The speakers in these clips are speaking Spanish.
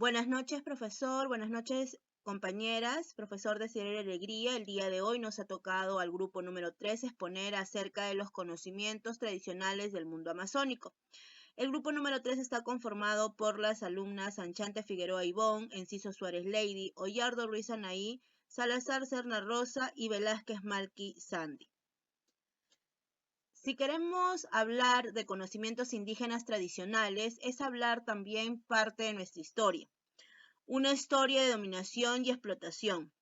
Buenas noches, profesor. Buenas noches, compañeras. Profesor de Ciencia y Alegría, el día de hoy nos ha tocado al grupo número 3 exponer acerca de los conocimientos tradicionales del mundo amazónico. El grupo número 3 está conformado por las alumnas Anchante Figueroa Ivón, Enciso Suárez Lady, Ollardo Ruiz Anaí, Salazar Serna Rosa y Velázquez Malqui Sandy. Si queremos hablar de conocimientos indígenas tradicionales, es hablar también parte de nuestra historia. Una historia de dominación y explotación.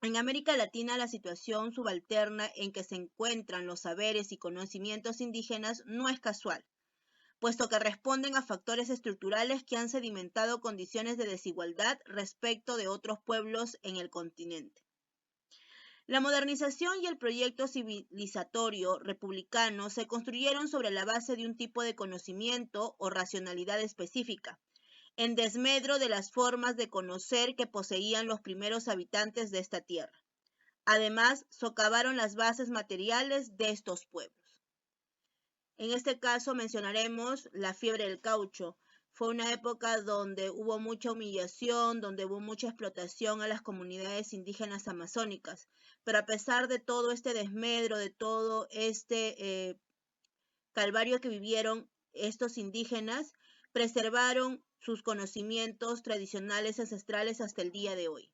En América Latina, la situación subalterna en que se encuentran los saberes y conocimientos indígenas no es casual, puesto que responden a factores estructurales que han sedimentado condiciones de desigualdad respecto de otros pueblos en el continente. La modernización y el proyecto civilizatorio republicano se construyeron sobre la base de un tipo de conocimiento o racionalidad específica, en desmedro de las formas de conocer que poseían los primeros habitantes de esta tierra. Además, socavaron las bases materiales de estos pueblos. En este caso mencionaremos la fiebre del caucho. Fue una época donde hubo mucha humillación, donde hubo mucha explotación a las comunidades indígenas amazónicas. Pero a pesar de todo este desmedro, de todo este calvario que vivieron estos indígenas, preservaron sus conocimientos tradicionales ancestrales hasta el día de hoy.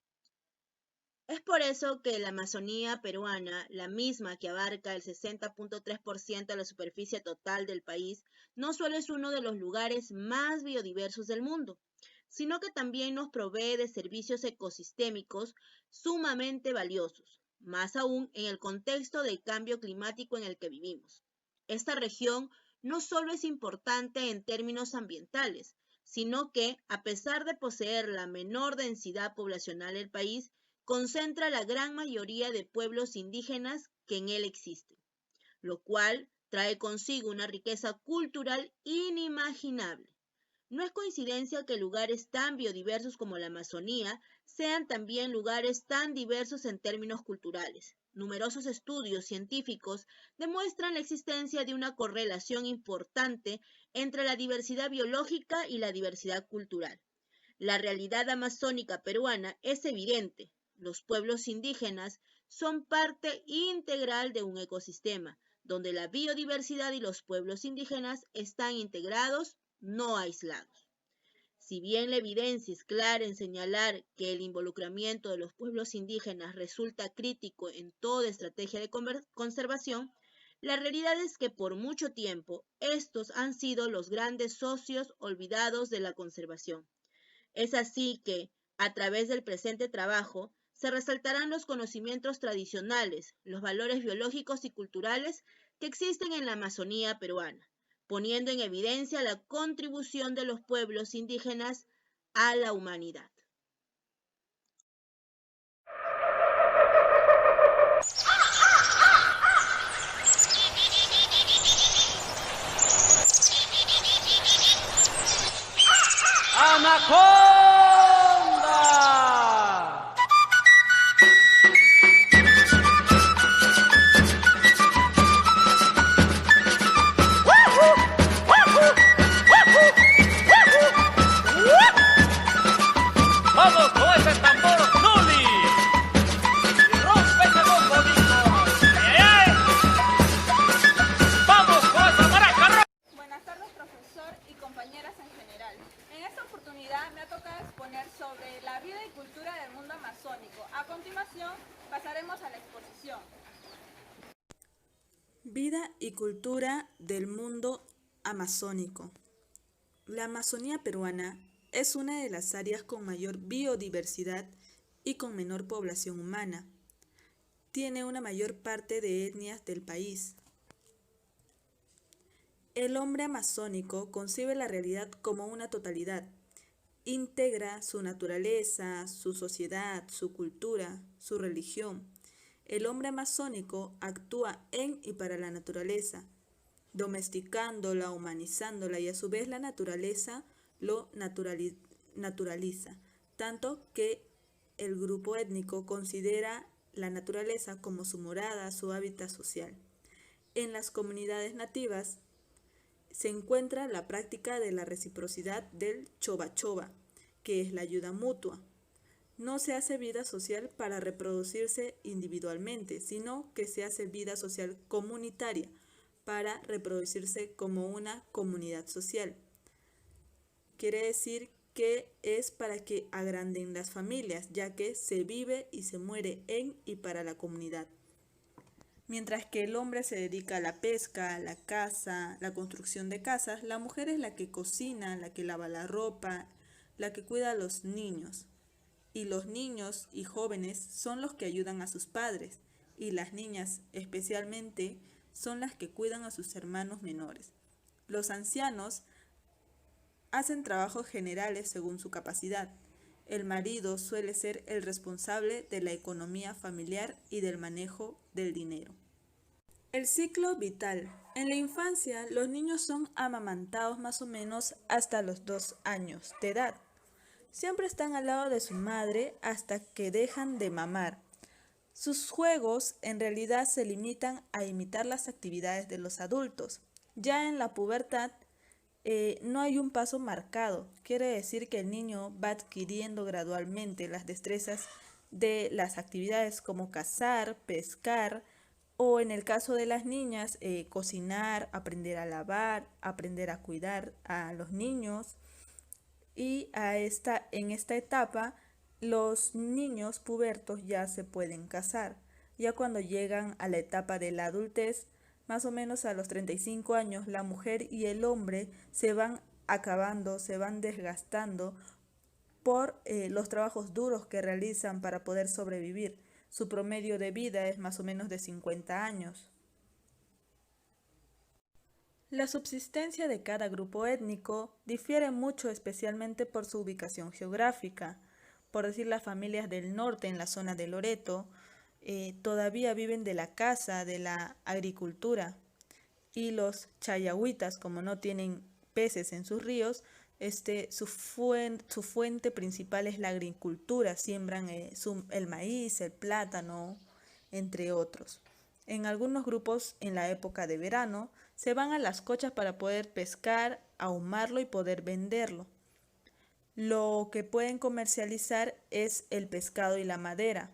Es por eso que la Amazonía peruana, la misma que abarca el 60.3% de la superficie total del país, no solo es uno de los lugares más biodiversos del mundo, sino que también nos provee de servicios ecosistémicos sumamente valiosos, más aún en el contexto del cambio climático en el que vivimos. Esta región no solo es importante en términos ambientales, sino que, a pesar de poseer la menor densidad poblacional del país, concentra la gran mayoría de pueblos indígenas que en él existen, lo cual trae consigo una riqueza cultural inimaginable. No es coincidencia que lugares tan biodiversos como la Amazonía sean también lugares tan diversos en términos culturales. Numerosos estudios científicos demuestran la existencia de una correlación importante entre la diversidad biológica y la diversidad cultural. La realidad amazónica peruana es evidente. Los pueblos indígenas son parte integral de un ecosistema, donde la biodiversidad y los pueblos indígenas están integrados, no aislados. Si bien la evidencia es clara en señalar que el involucramiento de los pueblos indígenas resulta crítico en toda estrategia de conservación, la realidad es que por mucho tiempo estos han sido los grandes socios olvidados de la conservación. Es así que, a través del presente trabajo, se resaltarán los conocimientos tradicionales, los valores biológicos y culturales que existen en la Amazonía peruana, poniendo en evidencia la contribución de los pueblos indígenas a la humanidad. ¡Anaconda! ¡Vamos con ese tambor, Zuli! ¡Y rompe ese bombo, Nico! ¡Ay! ¡Vamos con esa maraca! Buenas tardes, profesor y compañeras en general. En esta oportunidad me ha tocado exponer sobre la vida y cultura del mundo amazónico. A continuación, pasaremos a la exposición. Vida y cultura del mundo amazónico. La Amazonía peruana es una de las áreas con mayor biodiversidad y con menor población humana. Tiene una mayor parte de etnias del país. El hombre amazónico concibe la realidad como una totalidad. Integra su naturaleza, su sociedad, su cultura, su religión. El hombre amazónico actúa en y para la naturaleza, domesticándola, humanizándola, y a su vez la naturaleza lo naturaliza, tanto que el grupo étnico considera la naturaleza como su morada, su hábitat social. En las comunidades nativas se encuentra la práctica de la reciprocidad del choba choba, que es la ayuda mutua. No se hace vida social para reproducirse individualmente, sino que se hace vida social comunitaria para reproducirse como una comunidad social. Quiere decir que es para que agranden las familias, ya que se vive y se muere en y para la comunidad. Mientras que el hombre se dedica a la pesca, la caza, la construcción de casas, la mujer es la que cocina, la que lava la ropa, la que cuida a los niños. Y los niños y jóvenes son los que ayudan a sus padres, y las niñas especialmente son las que cuidan a sus hermanos menores. Los ancianos hacen trabajos generales según su capacidad. El marido suele ser el responsable de la economía familiar y del manejo del dinero. El ciclo vital. En la infancia, los niños son amamantados más o menos hasta los 2 años de edad. Siempre están al lado de su madre hasta que dejan de mamar. Sus juegos en realidad se limitan a imitar las actividades de los adultos. Ya en la pubertad, no hay un paso marcado. Quiere decir que el niño va adquiriendo gradualmente las destrezas de las actividades como cazar, pescar o en el caso de las niñas, cocinar, aprender a lavar, aprender a cuidar a los niños. Y en esta etapa los niños pubertos ya se pueden casar. Ya cuando llegan a la etapa de la adultez, más o menos a los 35 años, la mujer y el hombre se van acabando, se van desgastando por los trabajos duros que realizan para poder sobrevivir. Su promedio de vida es más o menos de 50 años. La subsistencia de cada grupo étnico difiere mucho, especialmente por su ubicación geográfica. Por decir, las familias del norte, en la zona de Loreto, todavía viven de la caza, de la agricultura. Y los chayahuitas, como no tienen peces en sus ríos, su fuente principal es la agricultura. Siembran el maíz, el plátano, entre otros. En algunos grupos, en la época de verano, se van a las cochas para poder pescar, ahumarlo y poder venderlo. Lo que pueden comercializar es el pescado y la madera.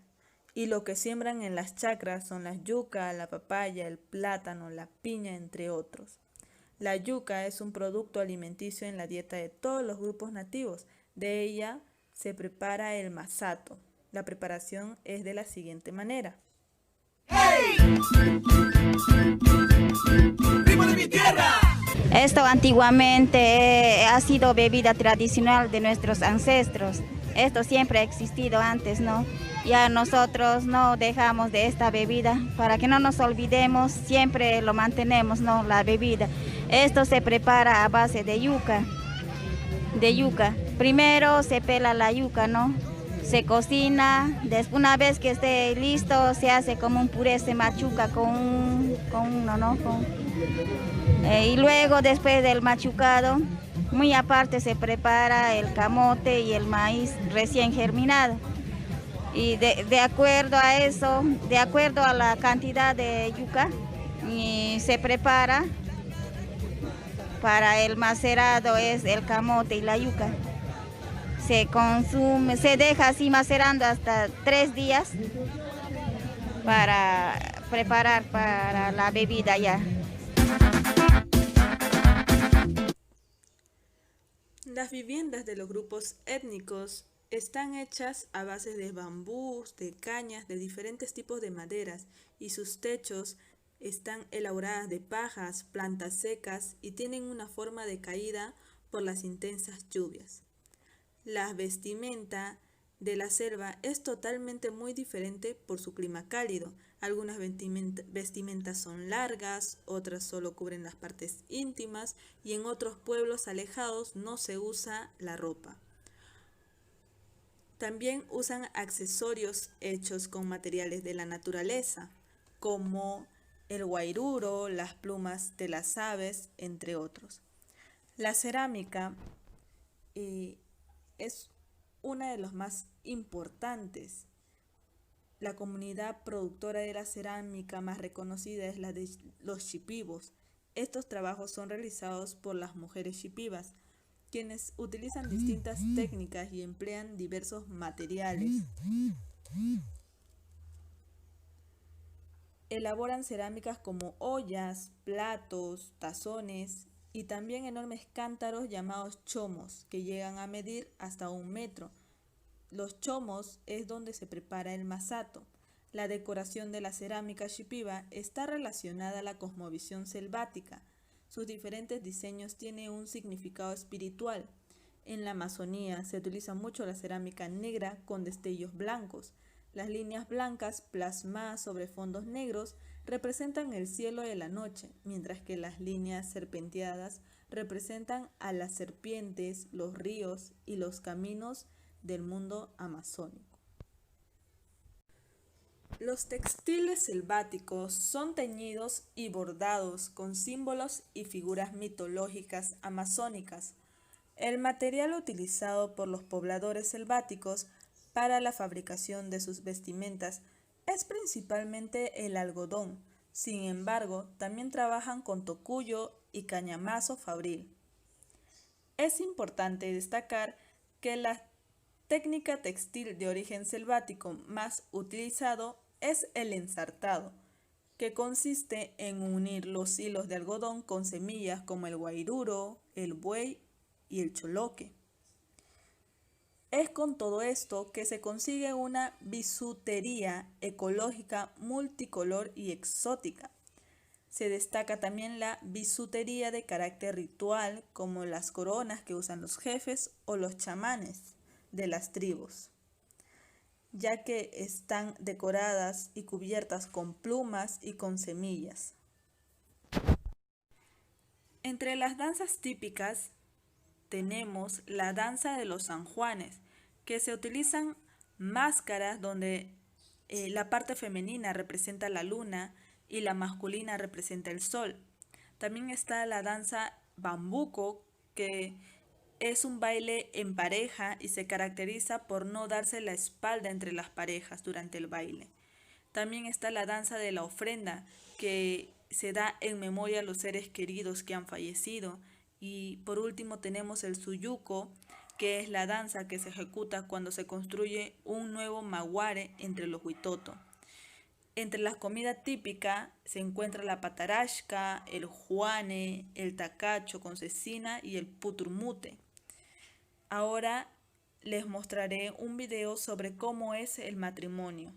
Y lo que siembran en las chacras son la yuca, la papaya, el plátano, la piña, entre otros. La yuca es un producto alimenticio en la dieta de todos los grupos nativos. De ella se prepara el masato. La preparación es de la siguiente manera. ¡Hey! ¡Primo de mi tierra! Esto antiguamente ha sido bebida tradicional de nuestros ancestros. Esto siempre ha existido antes, ¿no? Ya nosotros no dejamos de esta bebida, para que no nos olvidemos, siempre lo mantenemos, ¿no? La bebida. Esto se prepara a base de yuca. Primero se pela la yuca, ¿no? Se cocina, una vez que esté listo, se hace como un puré, se machuca y luego, después del machucado, muy aparte se prepara el camote y el maíz recién germinado. Y de acuerdo a eso, de acuerdo a la cantidad de yuca, y se prepara para el macerado, es el camote y la yuca. Se consume, se deja así macerando hasta 3 días para preparar para la bebida ya. Las viviendas de los grupos étnicos están hechas a base de bambús, de cañas, de diferentes tipos de maderas, y sus techos están elaboradas de pajas, plantas secas y tienen una forma de caída por las intensas lluvias. La vestimenta de la selva es totalmente muy diferente por su clima cálido. Algunas vestimentas son largas, otras solo cubren las partes íntimas y en otros pueblos alejados no se usa la ropa. También usan accesorios hechos con materiales de la naturaleza, como el guairuro, las plumas de las aves, entre otros. La cerámica es una de las más importantes. La comunidad productora de la cerámica más reconocida es la de los shipibos. Estos trabajos son realizados por las mujeres shipibas. quienes utilizan distintas técnicas y emplean diversos materiales. Elaboran cerámicas como ollas, platos, tazones y también enormes cántaros llamados chomos, que llegan a medir hasta 1 metro. Los chomos es donde se prepara el masato. La decoración de la cerámica shipiba está relacionada a la cosmovisión selvática. Sus diferentes diseños tienen un significado espiritual. En la Amazonía se utiliza mucho la cerámica negra con destellos blancos. Las líneas blancas plasmadas sobre fondos negros representan el cielo de la noche, mientras que las líneas serpenteadas representan a las serpientes, los ríos y los caminos del mundo amazónico. Los textiles selváticos son teñidos y bordados con símbolos y figuras mitológicas amazónicas. El material utilizado por los pobladores selváticos para la fabricación de sus vestimentas es principalmente el algodón. Sin embargo, también trabajan con tocuyo y cañamazo fabril. Es importante destacar que la técnica textil de origen selvático más utilizado es el ensartado, que consiste en unir los hilos de algodón con semillas como el guairuro, el buey y el choloque. Es con todo esto que se consigue una bisutería ecológica multicolor y exótica. Se destaca también la bisutería de carácter ritual, como las coronas que usan los jefes o los chamanes de las tribus, ya que están decoradas y cubiertas con plumas y con semillas. Entre las danzas típicas tenemos la danza de los San Juanes, que se utilizan máscaras donde la parte femenina representa la luna y la masculina representa el sol. También está la danza bambuco, que es un baile en pareja y se caracteriza por no darse la espalda entre las parejas durante el baile. También está la danza de la ofrenda, que se da en memoria a los seres queridos que han fallecido. Y por último tenemos el suyuco, que es la danza que se ejecuta cuando se construye un nuevo maguare entre los huitoto. Entre la comida típica se encuentra la patarashka, el juane, el tacacho con cecina y el puturmute. Ahora les mostraré un video sobre cómo es el matrimonio.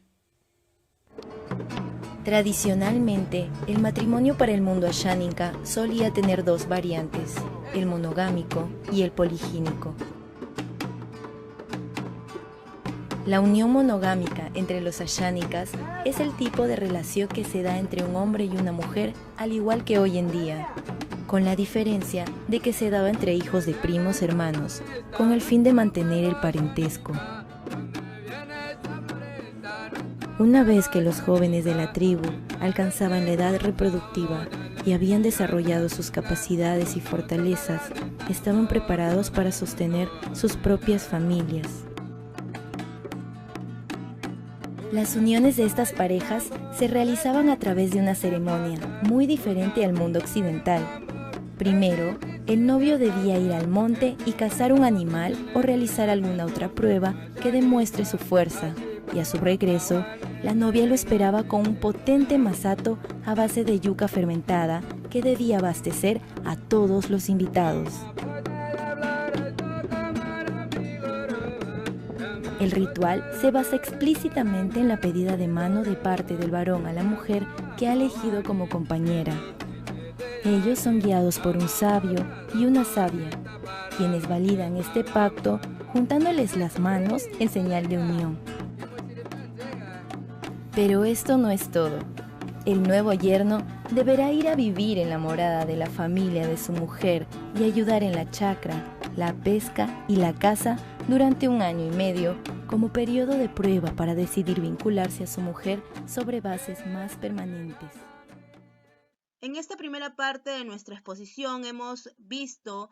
Tradicionalmente, el matrimonio para el mundo asháninka solía tener 2 variantes, el monogámico y el poligínico. La unión monogámica entre los ashánicas es el tipo de relación que se da entre un hombre y una mujer, al igual que hoy en día, con la diferencia de que se daba entre hijos de primos hermanos, con el fin de mantener el parentesco. Una vez que los jóvenes de la tribu alcanzaban la edad reproductiva y habían desarrollado sus capacidades y fortalezas, estaban preparados para sostener sus propias familias. Las uniones de estas parejas se realizaban a través de una ceremonia muy diferente al mundo occidental. Primero, el novio debía ir al monte y cazar un animal o realizar alguna otra prueba que demuestre su fuerza, y a su regreso, la novia lo esperaba con un potente masato a base de yuca fermentada que debía abastecer a todos los invitados. El ritual se basa explícitamente en la pedida de mano de parte del varón a la mujer que ha elegido como compañera. Ellos son guiados por un sabio y una sabia, quienes validan este pacto juntándoles las manos en señal de unión. Pero esto no es todo. El nuevo yerno deberá ir a vivir en la morada de la familia de su mujer y ayudar en la chacra, la pesca y la caza durante 1 año y medio como periodo de prueba para decidir vincularse a su mujer sobre bases más permanentes. En esta primera parte de nuestra exposición hemos visto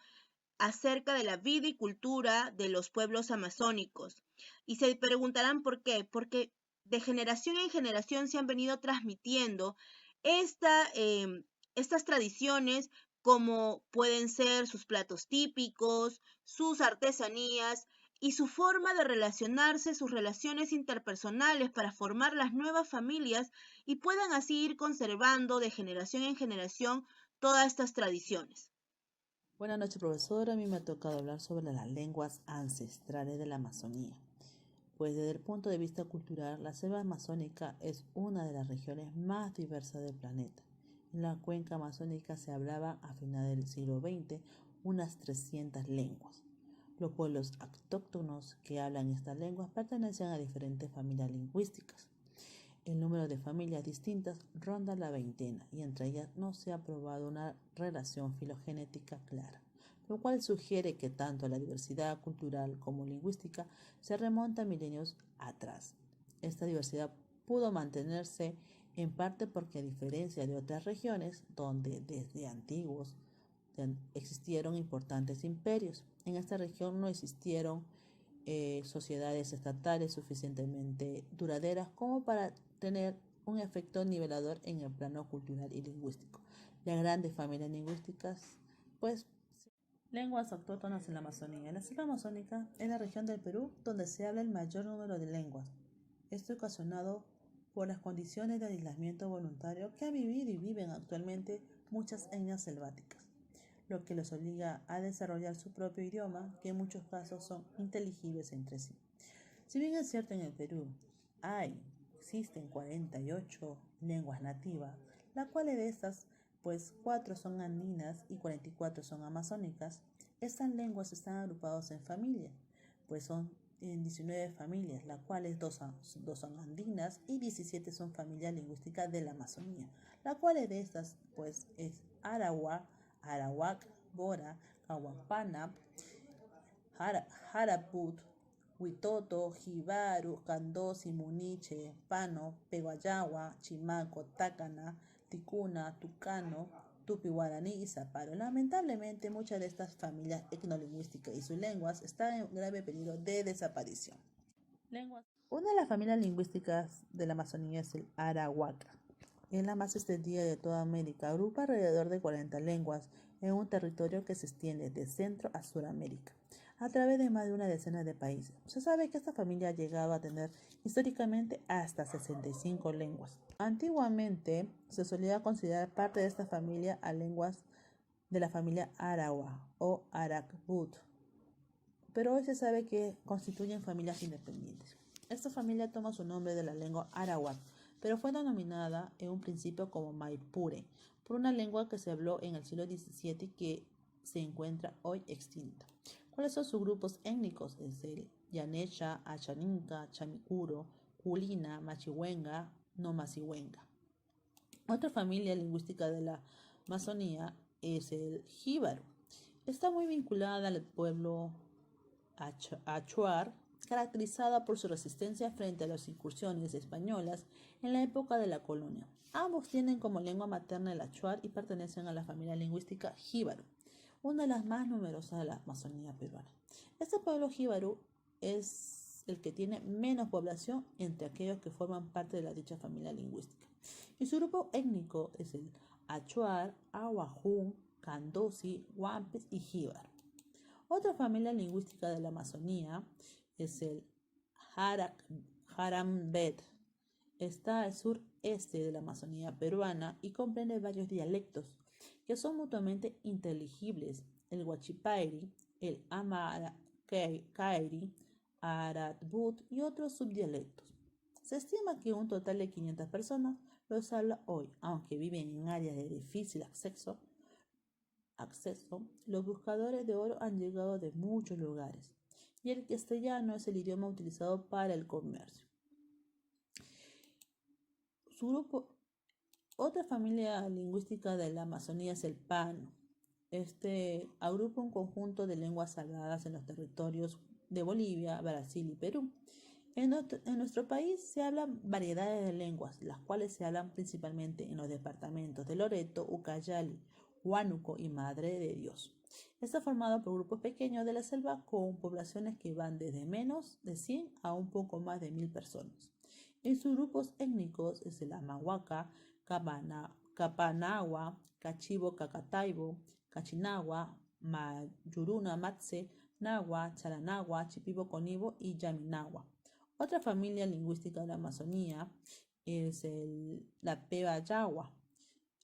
acerca de la vida y cultura de los pueblos amazónicos. Y se preguntarán por qué. Porque de generación en generación se han venido transmitiendo estas tradiciones como pueden ser sus platos típicos, sus artesanías y su forma de relacionarse, sus relaciones interpersonales para formar las nuevas familias y puedan así ir conservando de generación en generación todas estas tradiciones. Buenas noches, profesora. A mí me ha tocado hablar sobre las lenguas ancestrales de la Amazonía. Pues desde el punto de vista cultural, la selva amazónica es una de las regiones más diversas del planeta. En la cuenca amazónica se hablaba a finales del siglo XX unas 300 lenguas. Los pueblos autóctonos que hablan estas lenguas pertenecen a diferentes familias lingüísticas. El número de familias distintas ronda la veintena y entre ellas no se ha probado una relación filogenética clara, lo cual sugiere que tanto la diversidad cultural como lingüística se remonta milenios atrás. Esta diversidad pudo mantenerse en parte porque, a diferencia de otras regiones donde desde antiguos existieron importantes imperios, en esta región no existieron sociedades estatales suficientemente duraderas como para tener un efecto nivelador en el plano cultural y lingüístico. Las grandes familias lingüísticas, pues, lenguas autóctonas en la Amazonía. La selva amazónica es la región del Perú donde se habla el mayor número de lenguas. Esto ocasionado por las condiciones de aislamiento voluntario que han vivido y viven actualmente muchas etnias selváticas, lo que los obliga a desarrollar su propio idioma, que en muchos casos son inteligibles entre sí. Si bien es cierto en el Perú existen 48 lenguas nativas, las cuales de estas, pues 4 son andinas y 44 son amazónicas, estas lenguas están agrupadas en familias, pues son en 19 familias, las cuales 2 son andinas y 17 son familias lingüísticas de la Amazonía, las cuales de estas, pues es Arawa, Arawak, Bora, Kawapana, Haraput, Huitoto, Jibaru, Candosi, Muniche, Pano, Peguayawa, Chimaco, Tacana, Ticuna, Tucano, Tupi Guaraní y Zaparo. Lamentablemente, muchas de estas familias etnolingüísticas y sus lenguas están en grave peligro de desaparición. Una de las familias lingüísticas de la Amazonía es el Arahuaca. Es la más extendida de toda América. Agrupa alrededor de 40 lenguas en un territorio que se extiende de Centro a Suramérica, a través de más de una decena de países. Se sabe que esta familia ha llegado a tener históricamente hasta 65 lenguas. Antiguamente se solía considerar parte de esta familia a lenguas de la familia Arawa o Arakbut, pero hoy se sabe que constituyen familias independientes. Esta familia toma su nombre de la lengua arawak, pero fue denominada en un principio como Maipure, por una lengua que se habló en el siglo XVII y que se encuentra hoy extinta. ¿Cuáles son sus grupos étnicos? Es el Yanecha, Achaninca, Chamicuro, Culina, Machihuenga, Nomasihuenga. Otra familia lingüística de la Amazonía es el jíbaro. Está muy vinculada al pueblo achuar, caracterizada por su resistencia frente a las incursiones españolas en la época de la colonia. Ambos tienen como lengua materna el achuar y pertenecen a la familia lingüística jíbaro, una de las más numerosas de la Amazonía peruana. Este pueblo jíbaro es el que tiene menos población entre aquellos que forman parte de la dicha familia lingüística. Y su grupo étnico es el achuar, ahuajún, candosi, huampes y jíbaro. Otra familia lingüística de la Amazonía es el Jarambet. Está al sureste de la Amazonía peruana y comprende varios dialectos que son mutuamente inteligibles: el Huachipairi, el Amaracairi, Aratbut y otros subdialectos. Se estima que un total de 500 personas los habla hoy, aunque viven en áreas de difícil acceso. Los buscadores de oro han llegado de muchos lugares y el castellano es el idioma utilizado para el comercio. Otra familia lingüística de la Amazonía es el Pano. Este agrupa un conjunto de lenguas habladas en los territorios de Bolivia, Brasil y Perú. En nuestro país se hablan variedades de lenguas, las cuales se hablan principalmente en los departamentos de Loreto, Ucayali, Huánuco y Madre de Dios. Está formado por grupos pequeños de la selva con poblaciones que van desde menos de 100 a un poco más de 1000 personas. En sus grupos étnicos es el Amahuaca, Capanagua, Cachivo, Cacataibo, Cachinagua, Mayuruna Matse, Nahua, Charanagua, Chipibo Conibo y Yaminagua. Otra familia lingüística de la Amazonía es la Peba Yagua.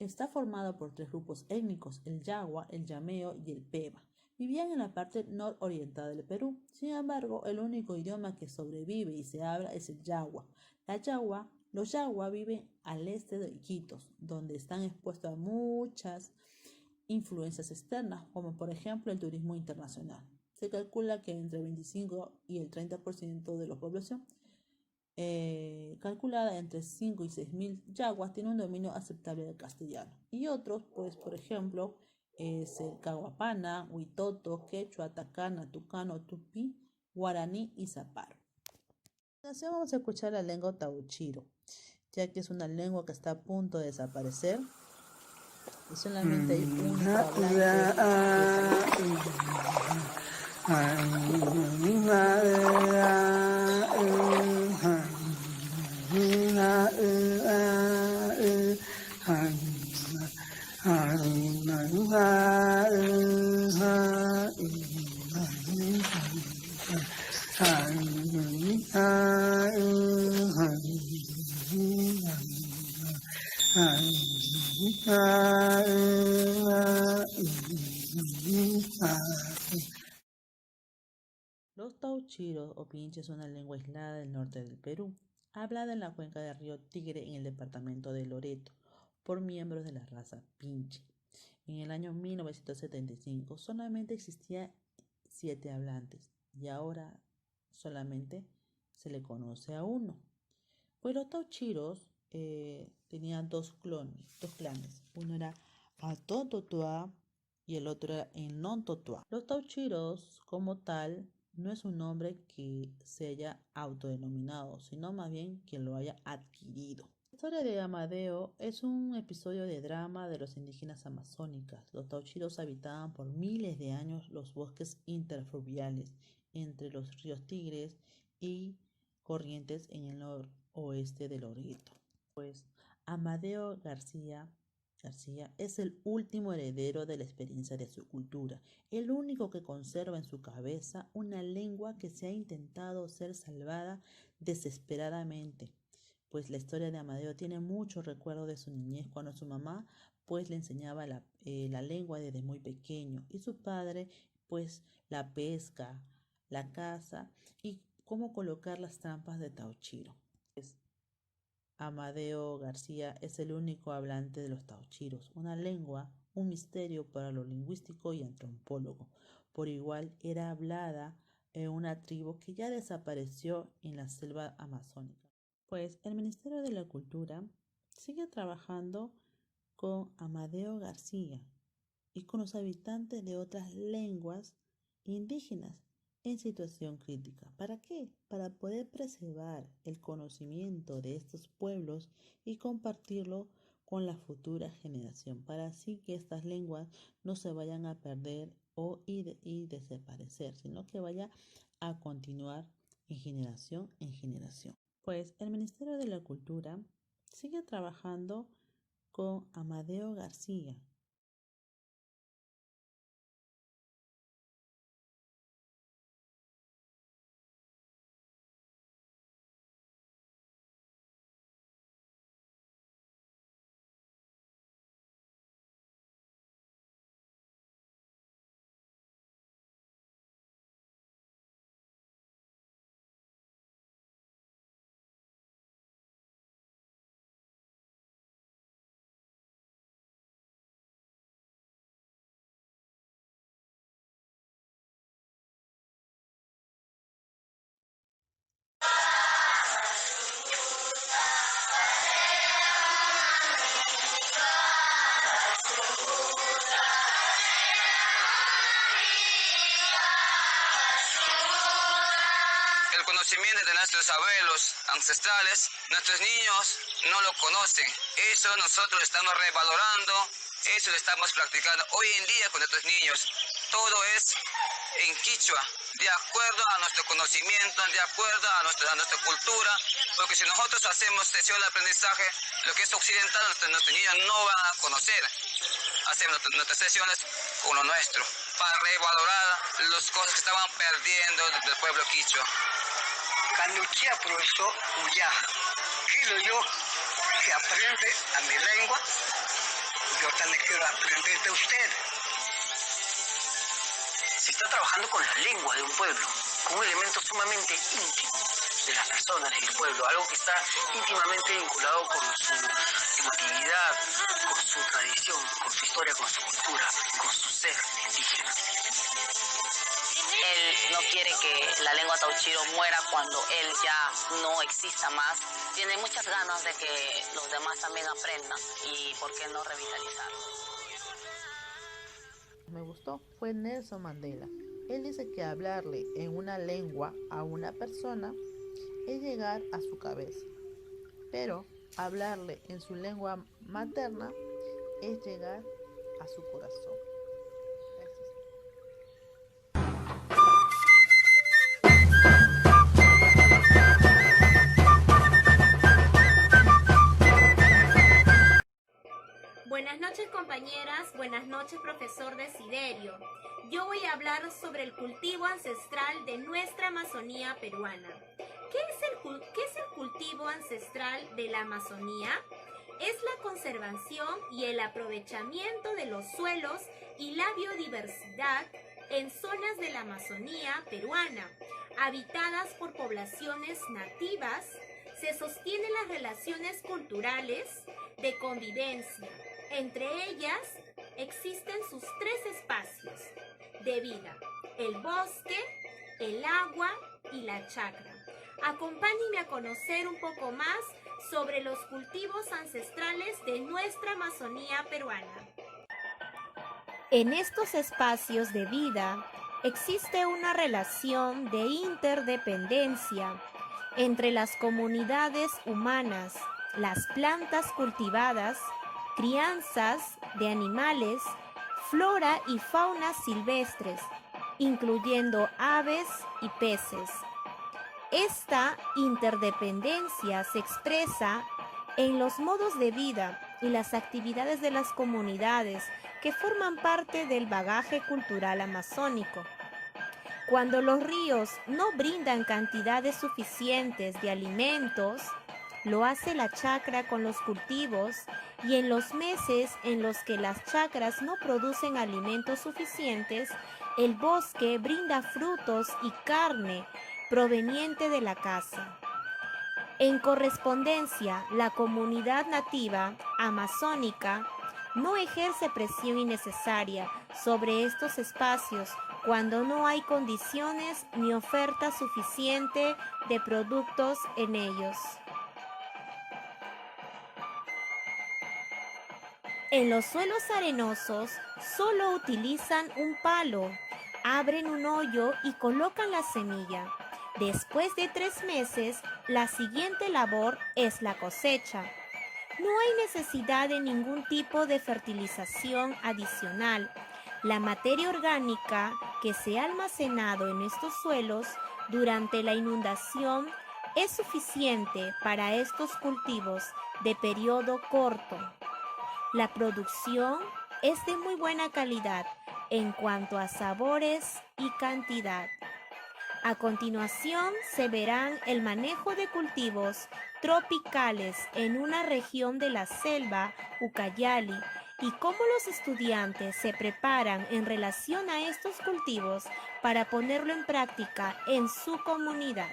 Está formada por 3 grupos étnicos, el Yagua, el Yameo y el Peba. Vivían en la parte nororiental del Perú. Sin embargo, el único idioma que sobrevive y se habla es el Yagua. Los Yagua viven al este de Iquitos, donde están expuestos a muchas influencias externas, como por ejemplo el turismo internacional. Se calcula que entre el 25 y el 30% de la población, calculada entre 5 y 6.000 yaguas, tiene un dominio aceptable del castellano. Y otros, pues por ejemplo, es el Caguapana, Huitoto, Quechua, Tacana, Tucano, Tupi, Guaraní y Zaparo. A continuación vamos a escuchar la lengua tauchiro, ya que es una lengua que está a punto de desaparecer y solamente hay un Los tauchiros o pinches son una lengua aislada del norte del Perú, hablada en la cuenca del río Tigre en el departamento de Loreto, por miembros de la raza pinche. En el año 1975 solamente existían 7 hablantes y ahora solamente se le conoce a 1. Pues los tauchiros tenían dos clanes. Uno era Atototua y el otro era Enontotua. Los tauchiros como tal no es un nombre que se haya autodenominado, sino más bien que lo haya adquirido. La historia de Amadeo es un episodio de drama de los indígenas amazónicas. Los tauchiros habitaban por miles de años los bosques interfluviales entre los ríos Tigres y Corrientes en el noroeste de Loreto. Pues Amadeo García es el último heredero de la experiencia de su cultura, el único que conserva en su cabeza una lengua que se ha intentado ser salvada desesperadamente. Pues la historia de Amadeo tiene muchos recuerdos de su niñez cuando su mamá pues le enseñaba la lengua desde muy pequeño y su padre pues la pesca, la caza y cómo colocar las trampas de tauchiro. Amadeo García es el único hablante de los tauchiros, una lengua, un misterio para lo lingüístico y antropólogo. Por igual era hablada en una tribu que ya desapareció en la selva amazónica. Pues el Ministerio de la Cultura sigue trabajando con Amadeo García y con los habitantes de otras lenguas indígenas en situación crítica. ¿Para qué? Para poder preservar el conocimiento de estos pueblos y compartirlo con la futura generación, para así que estas lenguas no se vayan a perder y desaparecer, sino que vaya a continuar en generación en generación. Pues el Ministerio de la Cultura sigue trabajando con Amadeo García. El conocimiento de nuestros abuelos ancestrales, nuestros niños no lo conocen. Eso nosotros estamos revalorando, eso lo estamos practicando hoy en día con nuestros niños. Todo es en quichua, de acuerdo a nuestro conocimiento, de acuerdo a nuestra cultura, porque si nosotros hacemos sesión de aprendizaje, lo que es occidental, nuestros niños no van a conocer. hacemos nuestras sesiones con lo nuestro, para revalorar las cosas que estaban perdiendo del pueblo quichua. Canuchia profesor Uya, quiero yo que aprende a mi lengua, yo también quiero aprender de usted. Se está trabajando con la lengua de un pueblo, con un elemento sumamente íntimo de las personas del pueblo, algo que está íntimamente vinculado con su emotividad, con su tradición, con su historia, con su cultura, con su ser indígena. Él no quiere que la lengua tauchiro muera cuando él ya no exista más. Tiene muchas ganas de que los demás también aprendan y por qué no revitalizarlo. Me gustó fue Nelson Mandela. Él dice que hablarle en una lengua a una persona es llegar a su cabeza, pero hablarle en su lengua materna es llegar a su corazón. Buenas noches, compañeras, buenas noches, profesor Desiderio. Yo voy a hablar sobre el cultivo ancestral de nuestra Amazonía peruana. ¿Qué es el cultivo ancestral de la Amazonía? Es la conservación y el aprovechamiento de los suelos y la biodiversidad en zonas de la Amazonía peruana, habitadas por poblaciones nativas. Se sostienen las relaciones culturales de convivencia. Entre ellas existen sus tres espacios de vida: el bosque, el agua y la chacra. Acompáñenme a conocer un poco más sobre los cultivos ancestrales de nuestra Amazonía peruana. En estos espacios de vida existe una relación de interdependencia entre las comunidades humanas, las plantas cultivadas, crianzas de animales, flora y fauna silvestres, incluyendo aves y peces. Esta interdependencia se expresa en los modos de vida y las actividades de las comunidades que forman parte del bagaje cultural amazónico. Cuando los ríos no brindan cantidades suficientes de alimentos, lo hace la chacra con los cultivos, y en los meses en los que las chacras no producen alimentos suficientes, el bosque brinda frutos y carne proveniente de la caza. En correspondencia, la comunidad nativa amazónica no ejerce presión innecesaria sobre estos espacios cuando no hay condiciones ni oferta suficiente de productos en ellos. En los suelos arenosos solo utilizan un palo, abren un hoyo y colocan la semilla. Después de 3 meses, la siguiente labor es la cosecha. No hay necesidad de ningún tipo de fertilización adicional. La materia orgánica que se ha almacenado en estos suelos durante la inundación es suficiente para estos cultivos de periodo corto. La producción es de muy buena calidad en cuanto a sabores y cantidad. A continuación se verán el manejo de cultivos tropicales en una región de la selva Ucayali y cómo los estudiantes se preparan en relación a estos cultivos para ponerlo en práctica en su comunidad.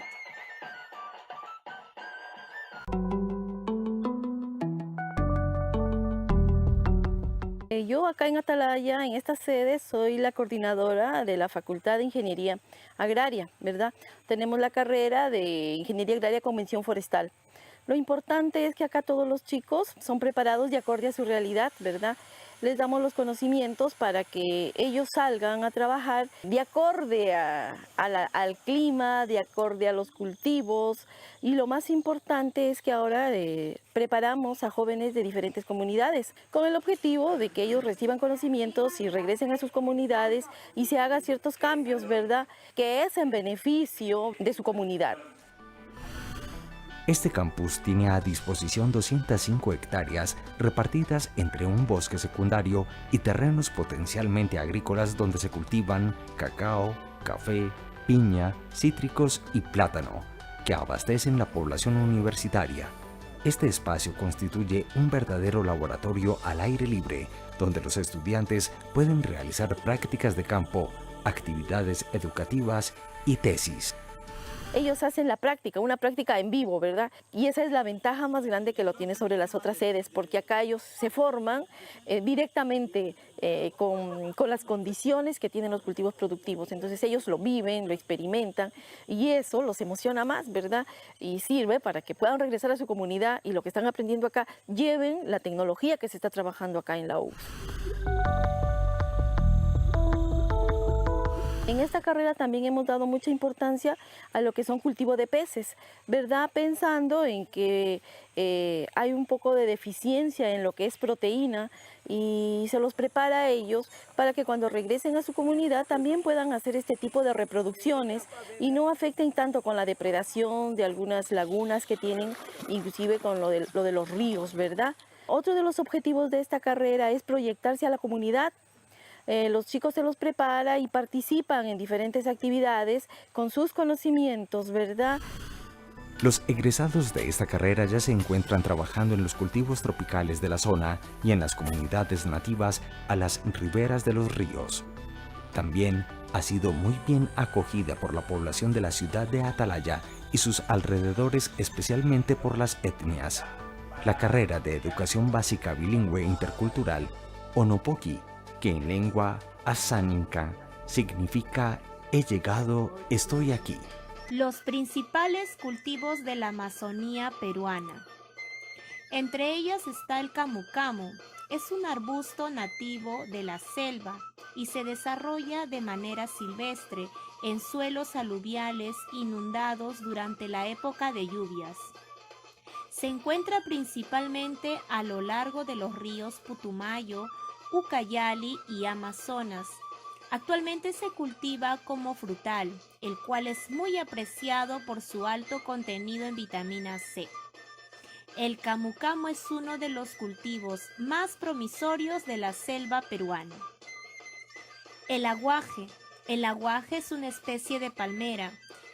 Yo acá en Atalaya, en esta sede, soy la coordinadora de la Facultad de Ingeniería Agraria, ¿verdad? Tenemos la carrera de Ingeniería Agraria con mención forestal. Lo importante es que acá todos los chicos son preparados de acorde a su realidad, ¿verdad? Les damos los conocimientos para que ellos salgan a trabajar de acorde al clima, de acorde a los cultivos, y lo más importante es que ahora preparamos a jóvenes de diferentes comunidades con el objetivo de que ellos reciban conocimientos y regresen a sus comunidades y se hagan ciertos cambios, ¿verdad?, que es en beneficio de su comunidad. Este campus tiene a disposición 205 hectáreas repartidas entre un bosque secundario y terrenos potencialmente agrícolas donde se cultivan cacao, café, piña, cítricos y plátano, que abastecen la población universitaria. Este espacio constituye un verdadero laboratorio al aire libre, donde los estudiantes pueden realizar prácticas de campo, actividades educativas y tesis. Ellos hacen la práctica, una práctica en vivo, ¿verdad? Y esa es la ventaja más grande que lo tiene sobre las otras sedes, porque acá ellos se forman directamente con las condiciones que tienen los cultivos productivos. Entonces ellos lo viven, lo experimentan y eso los emociona más, ¿verdad? Y sirve para que puedan regresar a su comunidad y lo que están aprendiendo acá lleven la tecnología que se está trabajando acá en la UCS. En esta carrera también hemos dado mucha importancia a lo que son cultivos de peces, ¿verdad? Pensando en que hay un poco de deficiencia en lo que es proteína y se los prepara a ellos para que cuando regresen a su comunidad también puedan hacer este tipo de reproducciones y no afecten tanto con la depredación de algunas lagunas que tienen, inclusive con lo de los ríos, ¿verdad? Otro de los objetivos de esta carrera es proyectarse a la comunidad. Los chicos se los prepara y participan en diferentes actividades con sus conocimientos, ¿verdad? Los egresados de esta carrera ya se encuentran trabajando en los cultivos tropicales de la zona y en las comunidades nativas a las riberas de los ríos. También ha sido muy bien acogida por la población de la ciudad de Atalaya y sus alrededores, especialmente por las etnias. La carrera de Educación Básica Bilingüe Intercultural, Onopoki, que en lengua asáninca significa he llegado, estoy aquí. Los principales cultivos de la Amazonía peruana. Entre ellas está el camu camu. Es un arbusto nativo de la selva y se desarrolla de manera silvestre en suelos aluviales inundados durante la época de lluvias. Se encuentra principalmente a lo largo de los ríos Putumayo, Ucayali y Amazonas. Actualmente se cultiva como frutal, el cual es muy apreciado por su alto contenido en vitamina C. El camu camu es uno de los cultivos más promisorios de la selva peruana. El aguaje. El aguaje es una especie de palmera,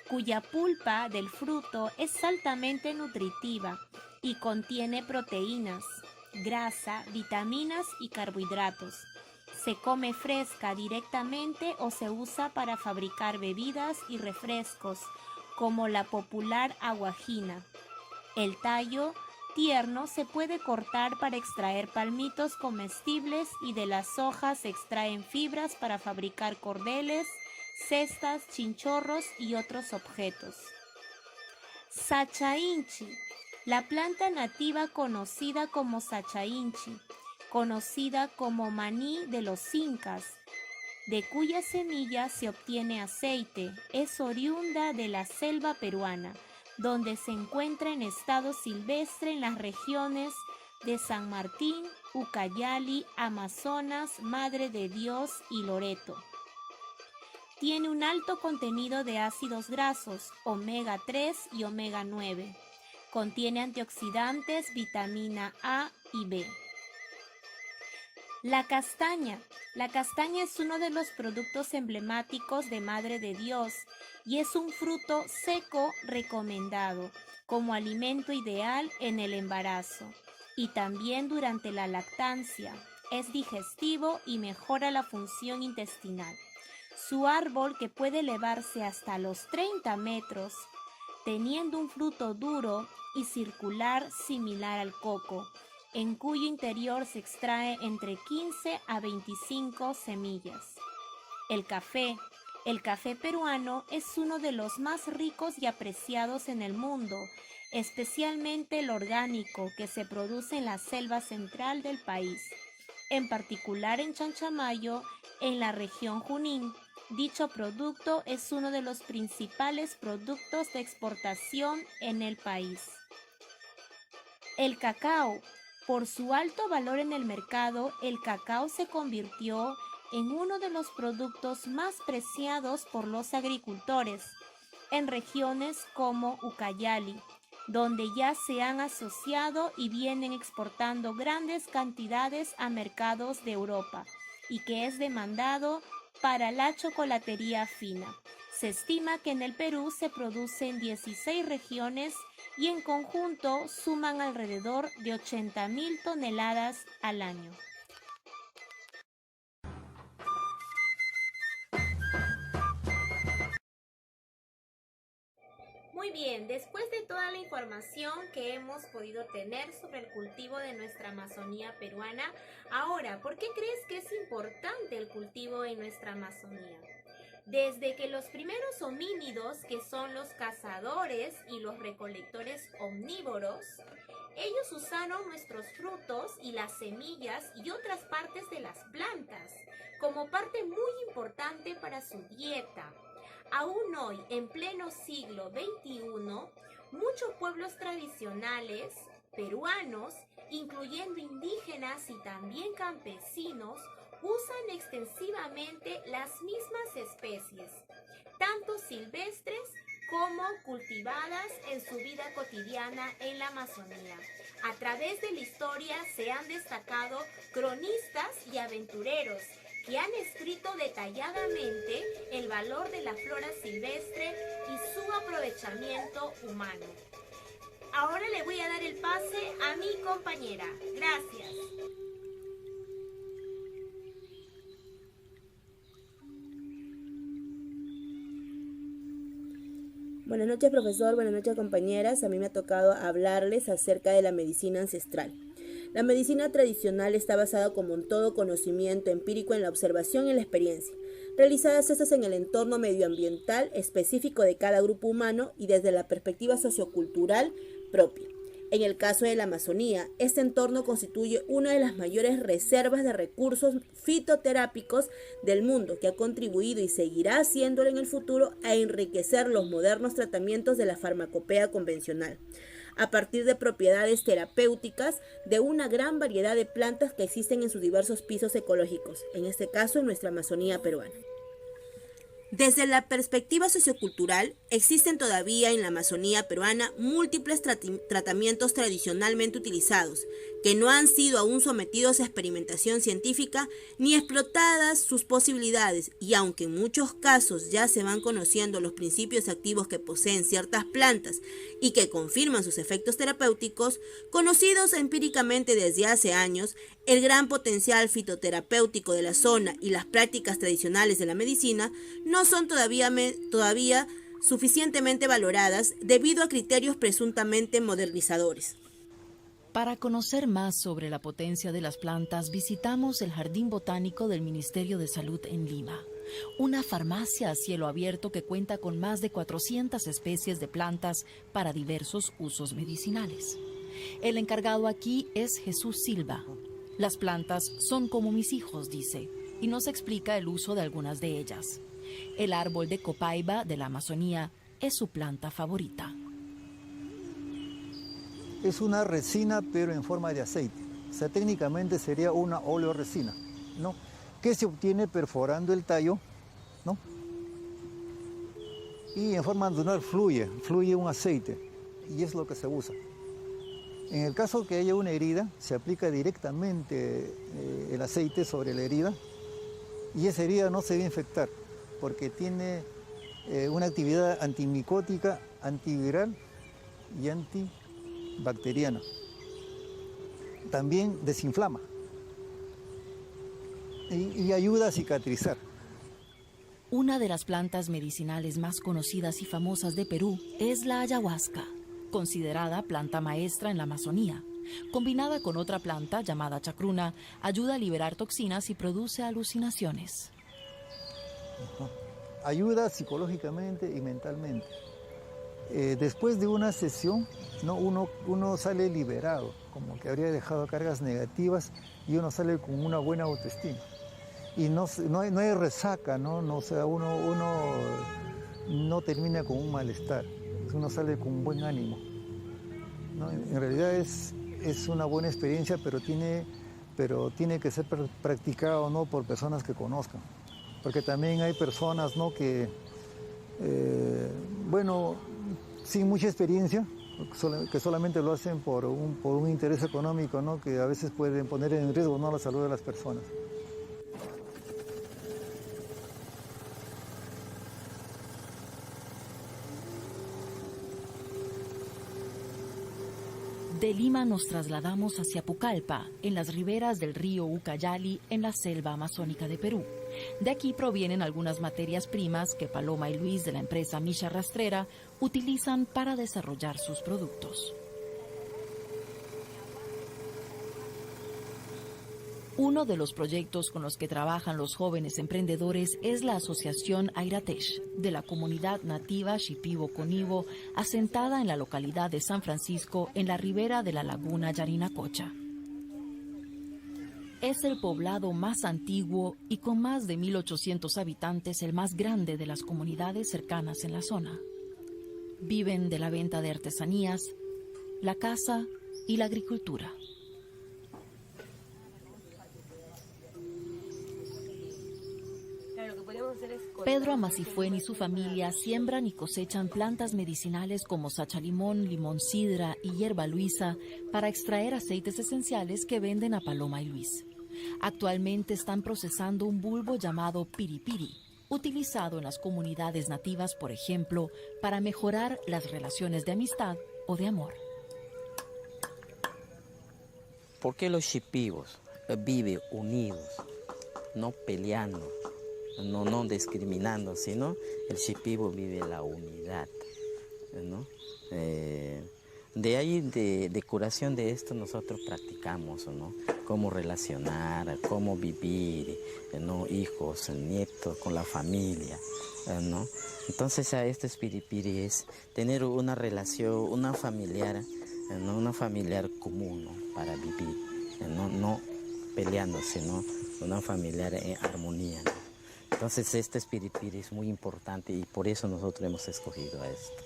cuya pulpa del fruto es altamente nutritiva y contiene proteínas, grasa, vitaminas y carbohidratos. Se come fresca directamente o se usa para fabricar bebidas y refrescos, como la popular aguajina. El tallo tierno se puede cortar para extraer palmitos comestibles y de las hojas se extraen fibras para fabricar cordeles, cestas, chinchorros y otros objetos. Sachainchi. La planta nativa conocida como sachainchi, conocida como maní de los incas, de cuya semilla se obtiene aceite, es oriunda de la selva peruana, donde se encuentra en estado silvestre en las regiones de San Martín, Ucayali, Amazonas, Madre de Dios y Loreto. Tiene un alto contenido de ácidos grasos, omega 3 y omega 9. Contiene antioxidantes, vitamina A y B. La castaña. La castaña es uno de los productos emblemáticos de Madre de Dios y es un fruto seco recomendado como alimento ideal en el embarazo y también durante la lactancia. Es digestivo y mejora la función intestinal. Su árbol, que puede elevarse hasta los 30 metros, teniendo un fruto duro y circular similar al coco, en cuyo interior se extrae entre 15 a 25 semillas. El café. El café peruano es uno de los más ricos y apreciados en el mundo, especialmente el orgánico que se produce en la selva central del país, en particular en Chanchamayo, en la región Junín. Dicho producto es uno de los principales productos de exportación en el país. El cacao. Por su alto valor en el mercado, el cacao se convirtió en uno de los productos más preciados por los agricultores en regiones como Ucayali, donde ya se han asociado y vienen exportando grandes cantidades a mercados de Europa y que es demandado para la chocolatería fina. Se estima que en el Perú se produce en 16 regiones y en conjunto suman alrededor de 80.000 toneladas al año. Muy bien, después de toda la información que hemos podido tener sobre el cultivo de nuestra Amazonía peruana, ahora, ¿por qué crees que es importante el cultivo en nuestra Amazonía? Desde que los primeros homínidos, que son los cazadores y los recolectores omnívoros, ellos usaron nuestros frutos y las semillas y otras partes de las plantas como parte muy importante para su dieta. Aún hoy, en pleno siglo XXI, muchos pueblos tradicionales peruanos, incluyendo indígenas y también campesinos, usan extensivamente las mismas especies, tanto silvestres como cultivadas en su vida cotidiana en la Amazonía. A través de la historia se han destacado cronistas y aventureros que han escrito detalladamente el valor de la flora silvestre y su aprovechamiento humano. Ahora le voy a dar el pase a mi compañera. Gracias. Buenas noches, profesor. Buenas noches, compañeras. A mí me ha tocado hablarles acerca de la medicina ancestral. La medicina tradicional está basada, como en todo conocimiento empírico, en la observación y en la experiencia, realizadas estas en el entorno medioambiental específico de cada grupo humano y desde la perspectiva sociocultural propia. En el caso de la Amazonía, este entorno constituye una de las mayores reservas de recursos fitoterápicos del mundo, que ha contribuido y seguirá haciéndolo en el futuro a enriquecer los modernos tratamientos de la farmacopea convencional, a partir de propiedades terapéuticas de una gran variedad de plantas que existen en sus diversos pisos ecológicos, en este caso en nuestra Amazonía peruana. Desde la perspectiva sociocultural, existen todavía en la Amazonía peruana múltiples tratamientos tradicionalmente utilizados, que no han sido aún sometidos a experimentación científica ni explotadas sus posibilidades, y aunque en muchos casos ya se van conociendo los principios activos que poseen ciertas plantas y que confirman sus efectos terapéuticos, conocidos empíricamente desde hace años, el gran potencial fitoterapéutico de la zona y las prácticas tradicionales de la medicina no son todavía suficientemente valoradas debido a criterios presuntamente modernizadores. Para conocer más sobre la potencia de las plantas, visitamos el Jardín Botánico del Ministerio de Salud en Lima, una farmacia a cielo abierto que cuenta con más de 400 especies de plantas para diversos usos medicinales. El encargado aquí es Jesús Silva. Las plantas son como mis hijos, dice, y nos explica el uso de algunas de ellas. El árbol de copaiba de la Amazonía es su planta favorita. Es una resina, pero en forma de aceite. O sea, técnicamente sería una oleoresina, ¿no? Que se obtiene perforando el tallo, ¿no? Y en forma natural fluye un aceite, y es lo que se usa. En el caso que haya una herida, se aplica directamente el aceite sobre la herida, y esa herida no se va a infectar, porque tiene una actividad antimicótica, antiviral y antibacteriana. También desinflama y ayuda a cicatrizar. Una de las plantas medicinales más conocidas y famosas de Perú es la ayahuasca, considerada planta maestra en la Amazonía. Combinada con otra planta llamada chacruna, ayuda a liberar toxinas y produce alucinaciones. Ayuda psicológicamente y mentalmente. Después de una sesión, ¿no? uno sale liberado, como que habría dejado cargas negativas, y uno sale con una buena autoestima. Y no hay resaca, ¿no? O sea, uno no termina con un malestar, uno sale con un buen ánimo, ¿no? En realidad es una buena experiencia, pero tiene que ser practicado, ¿no? Por personas que conozcan. Porque también hay personas, ¿no? Que, sin mucha experiencia, que solamente lo hacen por un interés económico, ¿no? Que a veces pueden poner en riesgo, ¿no?, la salud de las personas. De Lima nos trasladamos hacia Pucallpa, en las riberas del río Ucayali, en la selva amazónica de Perú. De aquí provienen algunas materias primas que Paloma y Luis de la empresa Misha Rastrera utilizan para desarrollar sus productos. Uno de los proyectos con los que trabajan los jóvenes emprendedores es la asociación Airatesh, de la comunidad nativa Shipibo-Conibo, asentada en la localidad de San Francisco, en la ribera de la laguna Yarinacocha. Es el poblado más antiguo y con más de 1.800 habitantes, el más grande de las comunidades cercanas en la zona. Viven de la venta de artesanías, la caza y la agricultura. Pedro Amacifuen y su familia siembran y cosechan plantas medicinales como sachalimón, limón sidra y hierba luisa para extraer aceites esenciales que venden a Paloma y Luis. Actualmente están procesando un bulbo llamado piripiri, utilizado en las comunidades nativas, por ejemplo, para mejorar las relaciones de amistad o de amor. ¿Por qué los shipibos viven unidos, no peleando? No discriminando, sino el shipibo vive la unidad, ¿no? De ahí, de curación de esto, nosotros practicamos, ¿no? Cómo relacionar, cómo vivir, ¿no? Hijos, nietos, con la familia, ¿no? Entonces, a este piripiri es tener una relación, una familiar, ¿no? Una familiar común, ¿no? Para vivir, no peleándose, sino una familiar en armonía, ¿no? Entonces este piripiri es muy importante y por eso nosotros hemos escogido a esto.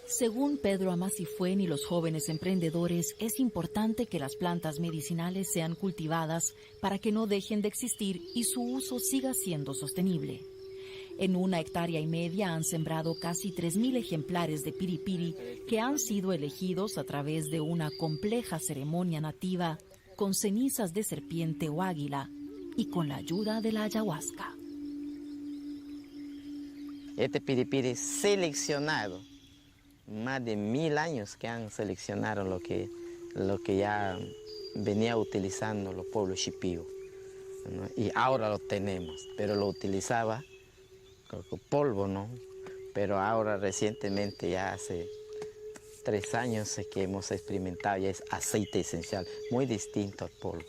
Según Pedro Amacifuen y los jóvenes emprendedores, es importante que las plantas medicinales sean cultivadas para que no dejen de existir y su uso siga siendo sostenible. En 1,5 hectáreas han sembrado casi 3.000 ejemplares de piripiri que han sido elegidos a través de una compleja ceremonia nativa con cenizas de serpiente o águila y con la ayuda de la ayahuasca. Este piripiri es seleccionado, más de 1.000 años que han seleccionado lo que ya venía utilizando los pueblos shipibos, ¿no? Y ahora lo tenemos, pero lo utilizaba con polvo, ¿no? Pero ahora recientemente, ya hace 3 años que hemos experimentado, ya es aceite esencial, muy distinto al polvo.